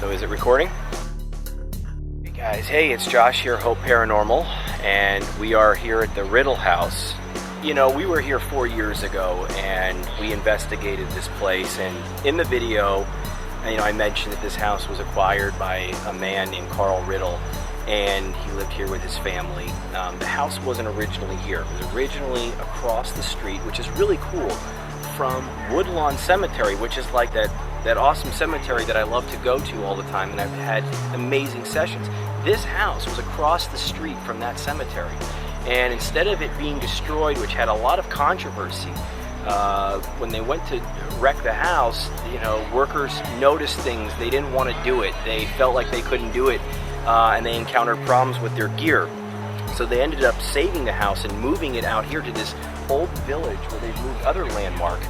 So is it recording? Hey guys, hey, it's Josh here, H.O.P.E Paranormal, and we are here at the Riddle house. You know, we were here 4 years ago and we investigated this place, and in the video, you know, I mentioned that this house was acquired by a man named Riddle, and he lived here with his family. The house wasn't originally here. It was originally across the street, which is really cool, from Woodlawn Cemetery, which is like that awesome cemetery that I love to go to all the time, and I've had amazing sessions. This house was across the street from that cemetery, and instead of it being destroyed, which had a lot of controversy, when they went to wreck the house, you know, workers noticed things. They didn't want to do it. They felt like they couldn't do it, and they encountered problems with their gear. So they ended up saving the house and moving it out here to this old village where they've moved other landmark,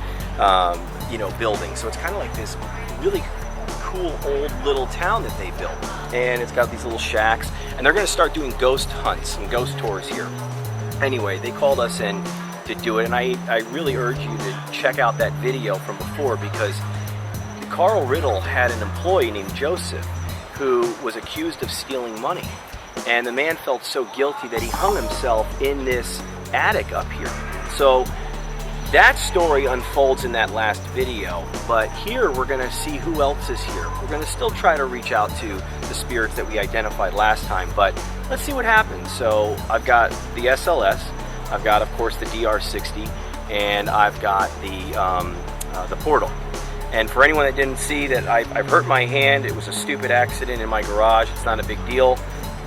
you know, buildings. So it's kind of like this really cool old little town that they built. And it's got these little shacks, and they're going to start doing ghost hunts and ghost tours here. Anyway, they called us in to do it, and I really urge you to check out that video from before, because Riddle had an employee named Joseph who was accused of stealing money. And the man felt so guilty that he hung himself in this attic up here. So that story unfolds in that last video, but here we're going to see who else is here. We're going to still try to reach out to the spirits that we identified last time, but let's see what happens. So I've got the SLS, I've got, of course, the DR60, and I've got the portal. And for anyone that didn't see that, I've hurt my hand. It was a stupid accident in my garage. It's not a big deal.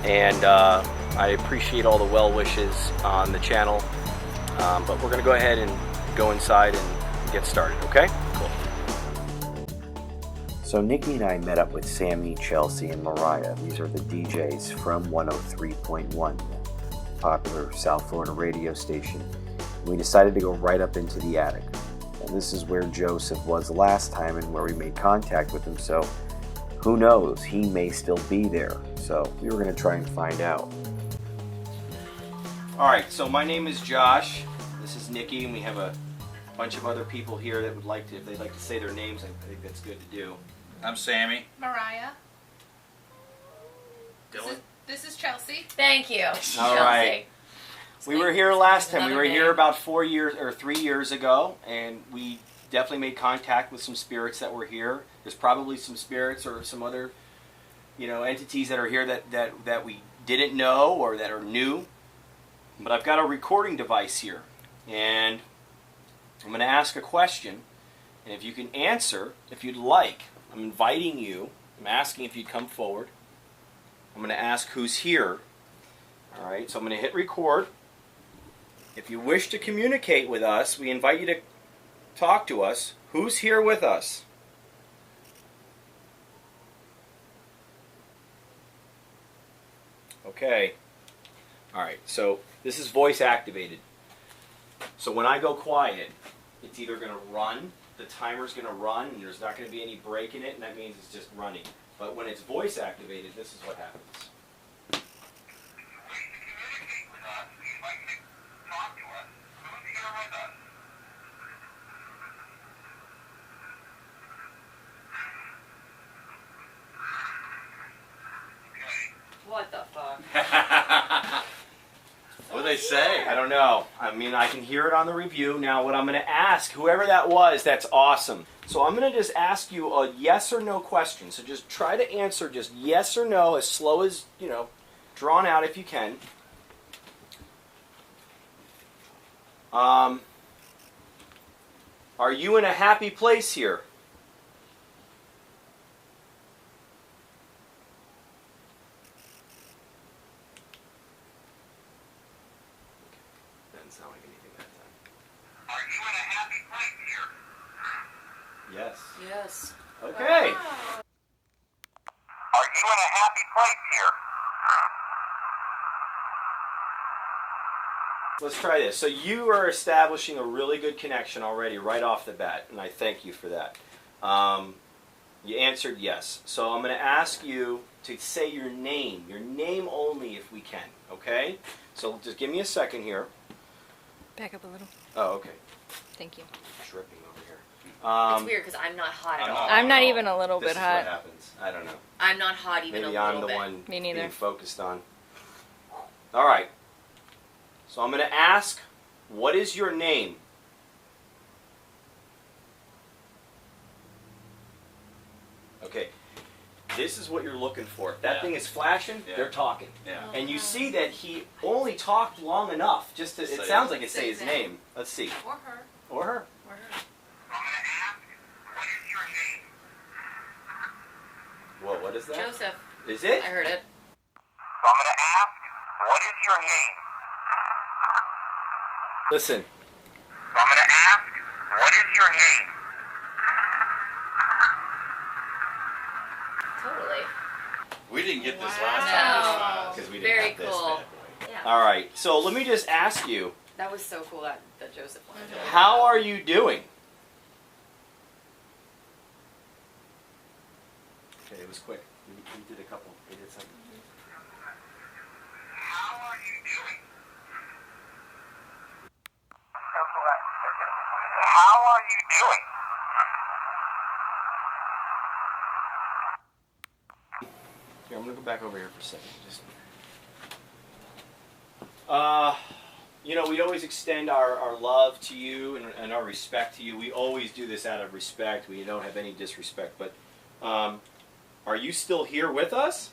And I appreciate all the well wishes on the channel. But we're going to go ahead and go inside and get started, okay? Cool. So Nikki and I met up with Sammy, Chelsea, and Mariah. These are the DJs from 103.1, popular South Florida radio station. We decided to go right up into the attic. And this is where Joseph was last time and where we made contact with him, so who knows, he may still be there. So we were going to try and find out. Alright, so my name is Josh, this is Nikki, and we have a bunch of other people here that would like to, if they'd like to say their names, I think that's good to do. I'm Sammy. Mariah. Dylan. This is Chelsea. Thank you. Alright. We were here last time. We were here about 3 years ago, and we definitely made contact with some spirits that were here. There's probably some spirits or some other, you know, entities that are here that we didn't know or that are new. But I've got a recording device here, and I'm going to ask a question, and if you can answer, if you'd like, I'm inviting you. I'm asking if you'd come forward. I'm going to ask who's here. All right, so I'm going to hit record. If you wish to communicate with us, we invite you to talk to us. Who's here with us? Okay. Alright, so this is voice activated. So when I go quiet, it's either going to run, the timer's going to run, and there's not going to be any break in it, and that means it's just running. But when it's voice activated, this is what happens. What the fuck? What do they say? I don't know. I mean, I can hear it on the review. Now, what I'm going to ask, whoever that was, that's awesome. So I'm going to just ask you a yes or no question. So just try to answer just yes or no, as slow as, you know, drawn out if you can. Are you in a happy place here? Doesn't sound like anything that time. Are you in a happy place here? Yes. Yes. Okay. Wow. Are you in a happy place here? Let's try this. So you are establishing a really good connection already right off the bat, and I thank you for that. You answered yes. So I'm going to ask you to say your name only if we can, okay? So just give me a second here. Back up a little. Oh, okay. Thank you. Dripping over here. It's weird because I'm not hot at all. I'm not even a little This bit is hot. what happens. I don't know. I'm not hot even Maybe a I'm little the bit. one Me neither. being focused on. All right. So I'm going to ask, what is your name? Okay. This is what you're looking for. If that Yeah. thing is flashing, Yeah. they're talking. Yeah. And you see that he only talked long enough. Just to, it Say sounds it. like it say his name. Let's see. Or her. Or her. Or her. I'm gonna ask, what is your name? Whoa, what is that? Joseph. Is it? I heard it. So I'm gonna ask, what is your name? Listen. So I'm gonna ask, what is your name? Totally. We didn't get this Wow. last time this fast. Because we Very didn't have cool. this bad boy. Yeah. All right. So let me just ask you, That was so cool that Joseph wanted to. how are you doing? Okay, it was quick. We did a couple. We did something. How are you doing? How are you doing? Here, I'm gonna go back over here for a second. Just, you know, we always extend our love to you and our respect to you. We always do this out of respect. We don't have any disrespect. But are you still here with us?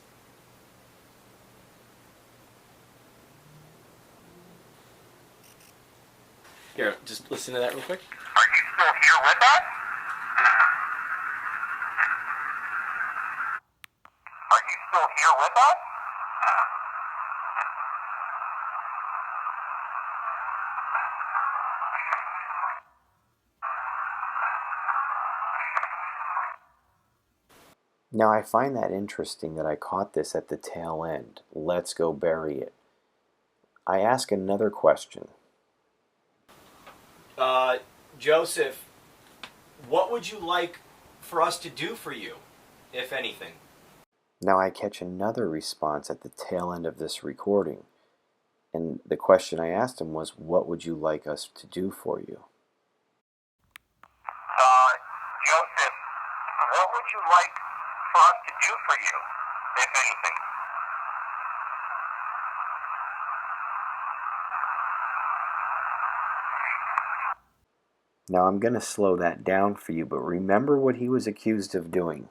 Here, just listen to that real quick. Are you still here with us? Are you still here with us? Now, I find that interesting that I caught this at the tail end. Let's go bury it. I ask another question. Joseph, what would you like for us to do for you, if anything? Now, I catch another response at the tail end of this recording. And the question I asked him was, what would you like us to do for you? Joseph, what would you like for us to do for you, if anything? Now, I'm going to slow that down for you, but remember what he was accused of doing.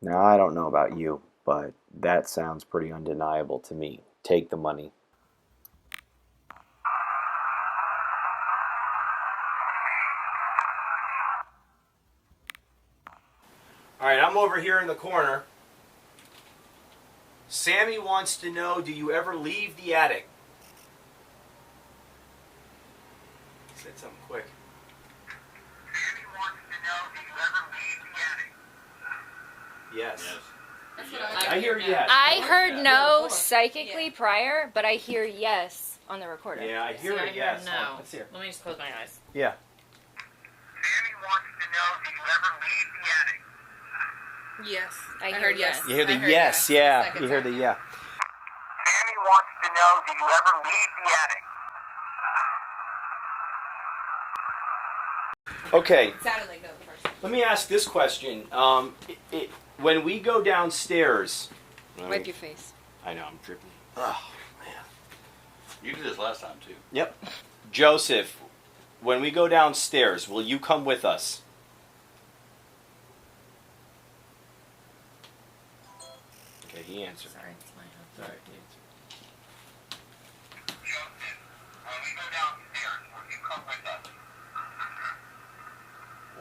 Now, I don't know about you, but that sounds pretty undeniable to me. Take the money. All right, I'm over here in the corner. Sammy wants to know, do you ever leave the attic? Said something quick. Sammy wants to know, do you ever leave the attic? Yes. Yes. That's Yeah. what I hear yes. I heard Yeah. no psychically prior, but I hear yes on the recorder. Yeah, I hear it, yes. No. Let's hear. Let me just close my eyes. Yeah. Sammy wants to know, do you ever leave the attic? Yes. I hear heard yes. You hear the I heard yes, yes. yeah. Second You hear the time. yeah. Sammy wants to know, do you ever leave the attic? Okay, It sounded like no the first time. let me ask this question. When we go downstairs... Wipe your face. I know, I'm dripping. Oh, man. You did this last time too. Yep. Joseph, when we go downstairs, will you come with us? Okay, he answered. Sorry, it's my house. All right, he answered. Joseph, when we go downstairs, will you come with us?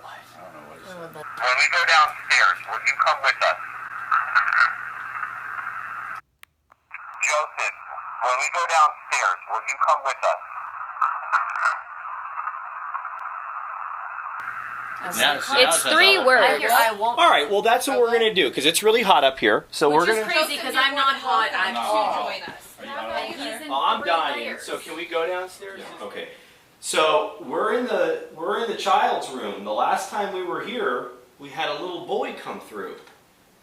What? I don't know what he said. When we go downstairs, will you come with us? Joseph, when we go downstairs, will you come with us? Now It's sounds three like- words. I won't. All right, well, that's what we're going to do, because it's really hot up here. So we're Which going is to... crazy because I'm not hot. I'm No. join us. Are you not on? He's in Oh, I'm three dying. layers. So can we go downstairs? Yeah. Okay. So we're in the child's room. The last time we were here, we had a little boy come through,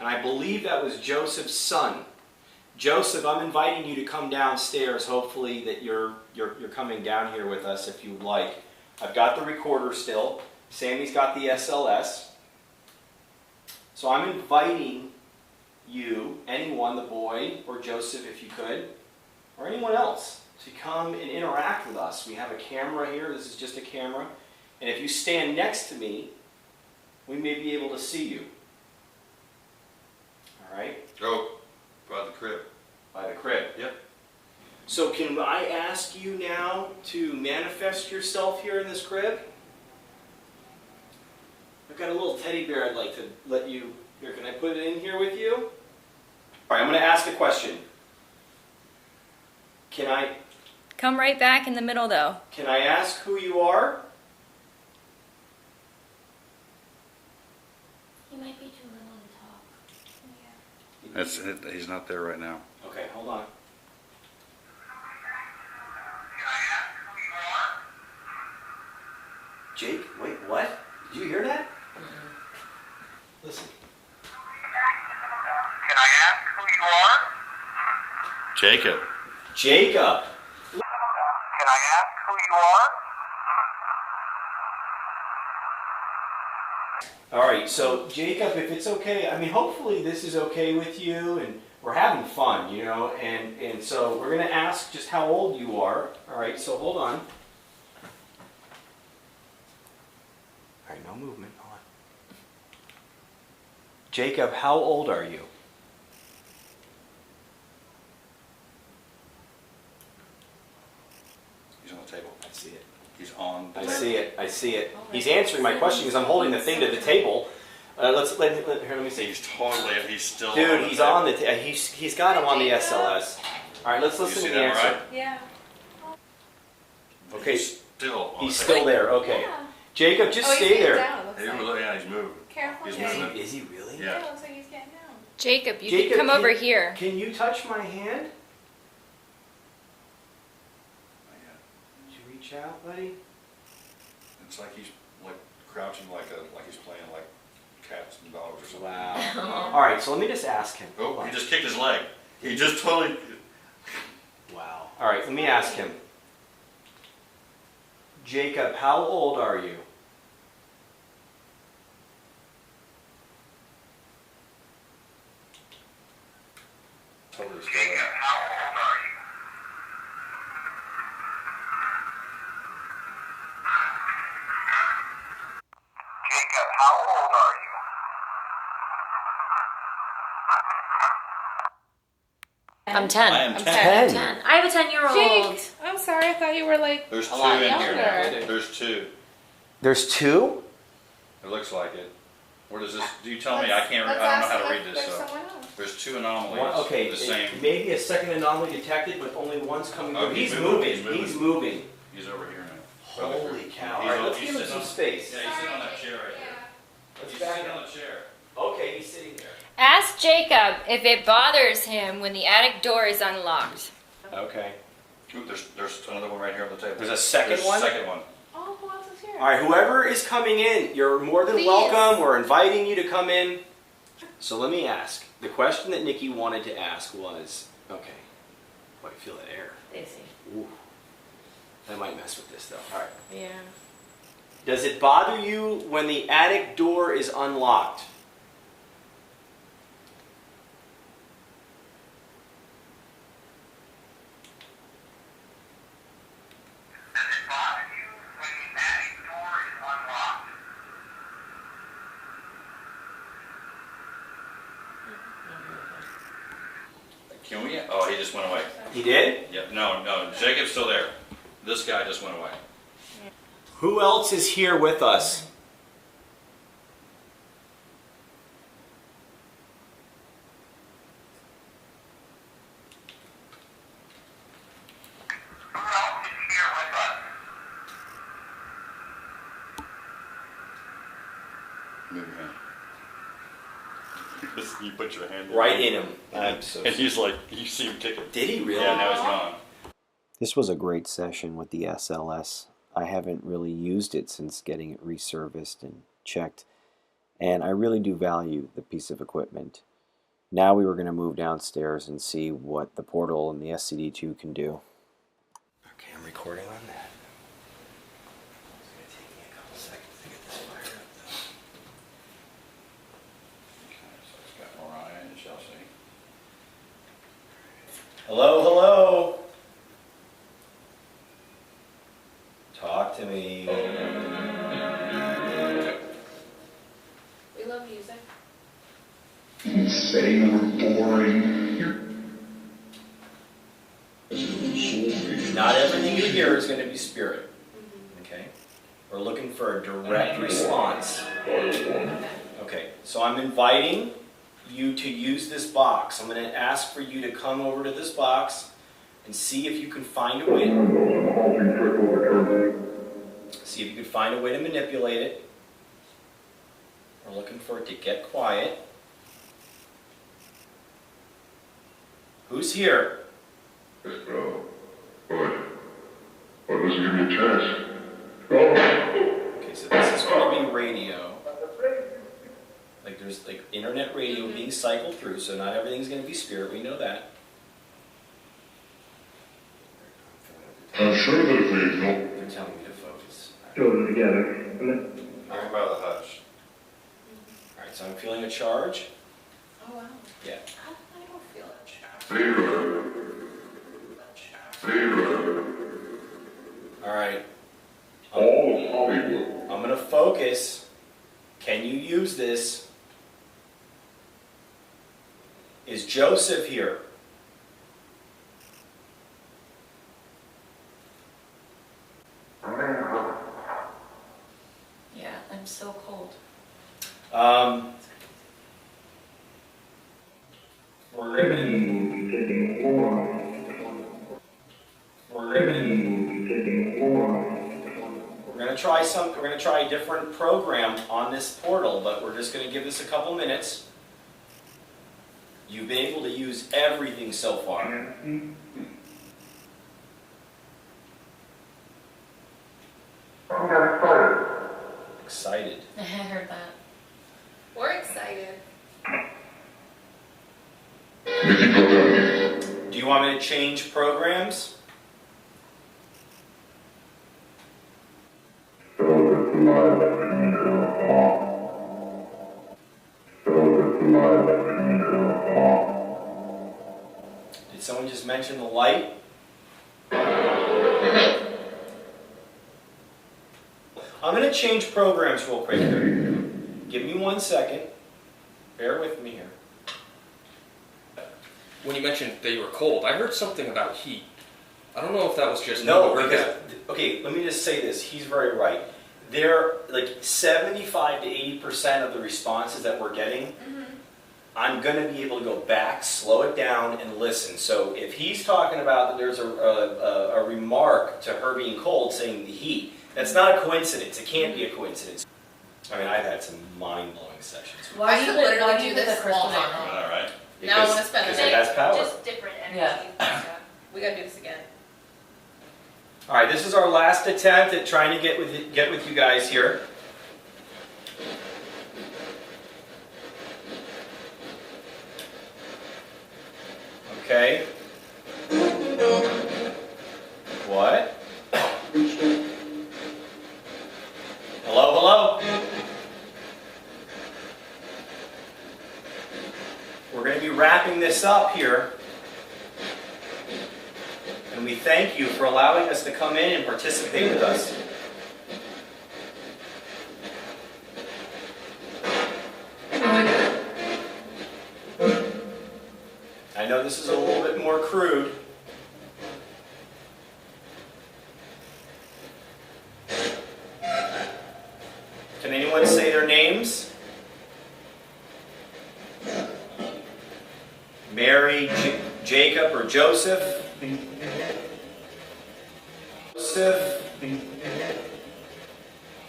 and I believe that was Joseph's son. Joseph, I'm inviting you to come downstairs. Hopefully that you're coming down here with us if you'd like. I've got the recorder still. Sammy's got the SLS. So I'm inviting you, anyone, the boy or Joseph if you could, or anyone else, to come and interact with us. We have a camera here. This is just a camera. And if you stand next to me, we may be able to see you. All right? Oh, by the crib. By the crib. Yep. So can I ask you now to manifest yourself here in this crib? I've got a little teddy bear I'd like to let you... Here, can I put it in here with you? All right, I'm going to ask a question. Can I Come right back in the middle, though. ask who you are? He might be too little to talk. He's not there right now. Okay, hold on. Jake, wait, what? Did you hear that? Listen. Can I ask who you are? Jacob. Jacob. Can I ask who you are? All right, so Jacob, if it's okay, I mean, hopefully this is okay with you, and we're having fun, you know, and so we're going to ask just how old you are. All right, so hold on. All right, no movement. Hold on. Jacob, how old are you? He's on the table. I see it. He's on the I table. see it. I see it. He's answering my question because I'm holding the thing to the table. Here, let me see. He's still Dude, on the he's table. on the. He's got him on the SLS. All right, let's You listen see to the that, answer. right? Yeah. Okay, He's still on he's the still table. there. Okay, Jacob, just Oh, he's stay getting there. down, it looks Hey, like. yeah, he's moving. Careful, He's Jake. moving. Is he really? Yeah. Yeah, it looks like he's getting down. Jacob, you Jacob, can come over can- here. Can you touch my hand? Did you reach out, buddy? It's like he's like crouching like he's playing like cats and dogs or something. Wow. All right, so let me just ask him. Hold Oh, on. he just kicked his leg. He just totally. Wow. All right, let me ask him. Jacob, how old are you? Totally still there. How old are you? Jacob, how old are you? I'm 10. I am I'm 10. 10. I have a 10-year-old. Jake, I'm sorry. I thought you were like There's a two lot in younger. here. There's two. There's two? It looks like it. Where does this? Do you tell me? I can't. I don't know how to read this. There's So someone else. there's two anomalies. Okay, The same. maybe a second anomaly detected, but only one's coming Oh, through. he's He's moving, moving. he's moving. He's moving. He's over here now. Holy cow. All He's right, on- let's he's give him sitting some on- space. Yeah, he's sitting on that chair right there. Let's He's back sitting up. on the chair. Okay, he's sitting there. Ask Jacob if it bothers him when the attic door is unlocked. Okay. Ooh, there's another one right here on the table. There's a second There's one? A second one. Oh, who else is here? All right, whoever is coming in, you're more than Please. welcome. We're inviting you to come in. So let me ask. The question that Nikki wanted to ask was, okay, boy, I feel that air. Ooh. That might mess with this though. All right. Yeah. Does it bother you when the attic door is unlocked? Does it bother you when the attic door is unlocked? Can we? Oh, he just went away. He did? Yep. No. Jacob's still there. This guy just went away. Who else is here with us? Who else is here with us? Move your hand. You put your hand Right in him. I'm so And he's like, you see him kick it. Did he really? Yeah, now he's gone. This was a great session with the SLS. I haven't really used it since getting it reserviced and checked, and I really do value the piece of equipment. Now we were going to move downstairs and see what the portal and the SCD2 can do. Okay, I'm recording on that. It's going to take me a couple seconds to get this fired up, though. Okay, so it's got Mariah and Chelsea. Hello, hello. Talk to me. We love music. Say we're boring. Not everything you hear is going to be spirit. Okay? We're looking for a direct response. Okay, so I'm inviting you to use this box. I'm going to ask for you to come over to this box and see if you can find a way. See if you can find a way to manipulate it. We're looking for it to get quiet. Who's here? Yes, bro. But listen, give me a chance. Okay, so this is going to be radio. Like there's like internet radio being cycled through, so not everything's going to be spirit. We know that. I'm sure that if we don't They're telling me to focus. do it together, Hang by the hutch. All right, so I'm feeling a charge. Oh wow. Yeah. I don't feel it. All right. all of Hollywood. I'm going to focus. Can you use this? Is Joseph here? Yeah, I'm so cold. We're gonna try a different program on this portal, but we're just gonna give this a couple minutes. You've been able to use everything so far. Excited. I heard that. We're excited. Do you want me to change programs? Did someone just mention the light? I'm going to change programs real quick here. Give me 1 second. Bear with me here. When you mentioned that you were cold, I heard something about heat. I don't know if that was just No, me or because, that. okay, let me just say this. He's very right. There, like 75 to 80% of the responses that we're getting, I'm going to be able to go back, slow it down, and listen. So if he's talking about that there's a remark to her being cold saying the heat, that's not a coincidence. It can't be a coincidence. I mean, I've had some mind-blowing sessions. I should literally do put this the crystal all night on? long. All right. Now I want to spend the Because it night. has power. Just different Yeah. energy. We gotta do this again. All right, this is our last attempt at trying to get with you guys here. Okay. What? Hello, hello. We're going to be wrapping this up here. And we thank you for allowing us to come in and participate with us. I know this is a little bit more crude. Can anyone say their names? Mary, Jacob, or Joseph? Joseph.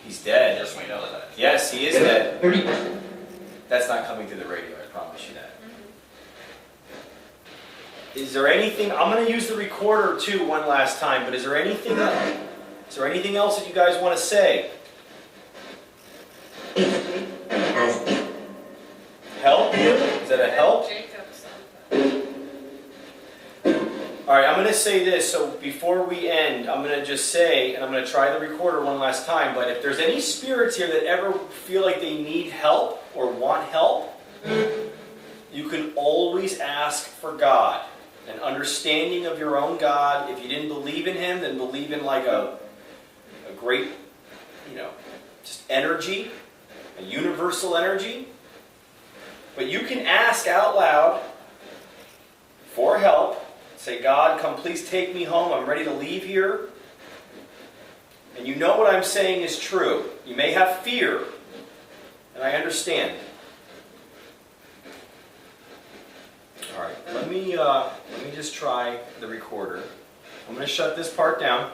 He's dead. Yes, we know that. Yes, he is dead. That's not coming through the radio, I promise you that. Is there anything, I'm going to use the recorder too one last time, but is there anything that Is there anything else that you guys want to say? Help you? Is that a help? All right, I'm going to say this. So before we end, I'm going to just say, and I'm going to try the recorder one last time, but if there's any spirits here that ever feel like they need help or want help, you can always ask for God. An understanding of your own God. If you didn't believe in Him, then believe in like a great, just energy, a universal energy. But you can ask out loud for help. Say, God, come please take me home. I'm ready to leave here. And you know what I'm saying is true. You may have fear, and I understand. All right, let me just try the recorder. I'm going to shut this part down.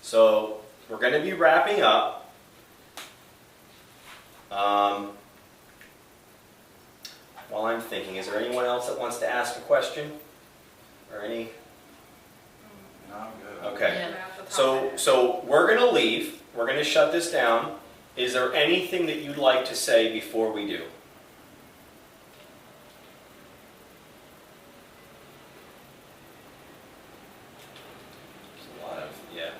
So we're going to be wrapping up. While I'm thinking, is there anyone else that wants to ask a question? Or any? No, I'm good. Okay. So we're going to leave. We're going to shut this down. Is there anything that you'd like to say before we do? There's a lot of, yeah.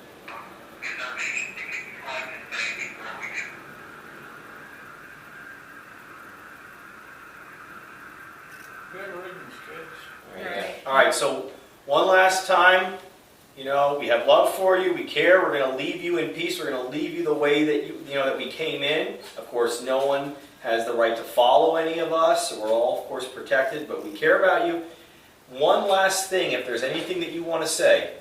All right, so one last time, we have love for you, we care, we're going to leave you in peace, we're going to leave you the way that that we came in. Of course, no one has the right to follow any of us, so we're all, of course, protected, but we care about you. One last thing, if there's anything that you want to say.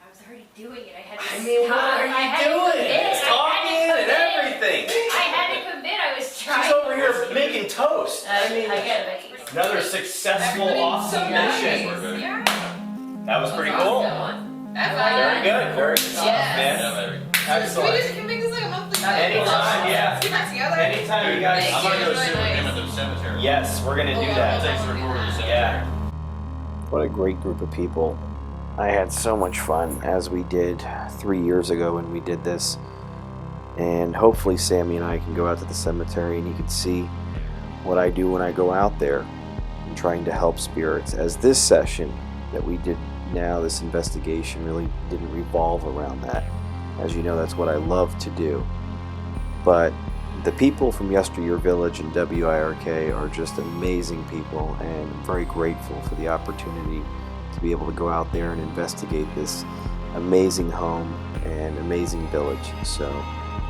I was already doing it. I had to I mean, what stop. are I had you to doing? commit. It's I talking had to and commit. everything. I had to commit. I was trying. She's over here making toast. I get it. Another successful, awesome mission. Yeah. That was pretty cool. Very good. Very good stuff, man. Excellent. Can we make this like a monthly thing? Anytime, yeah. Get back together. Anytime you guys. Thank I'm gonna you. go It was sit really with him nice. at the cemetery. Yes, we're gonna do that. Thanks for recording the cemetery. Yeah. What a great group of people. I had so much fun as we did 3 years ago when we did this. And hopefully Sammy and I can go out to the cemetery and you can see what I do when I go out there and trying to help spirits. As this session that we did now, this investigation really didn't revolve around that. As you know, that's what I love to do. But the people from Yesteryear Village and WIRK are just amazing people, and I'm very grateful for the opportunity to be able to go out there and investigate this amazing home and amazing village. So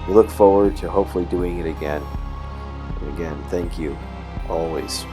we look forward to hopefully doing it again. And again, thank you always.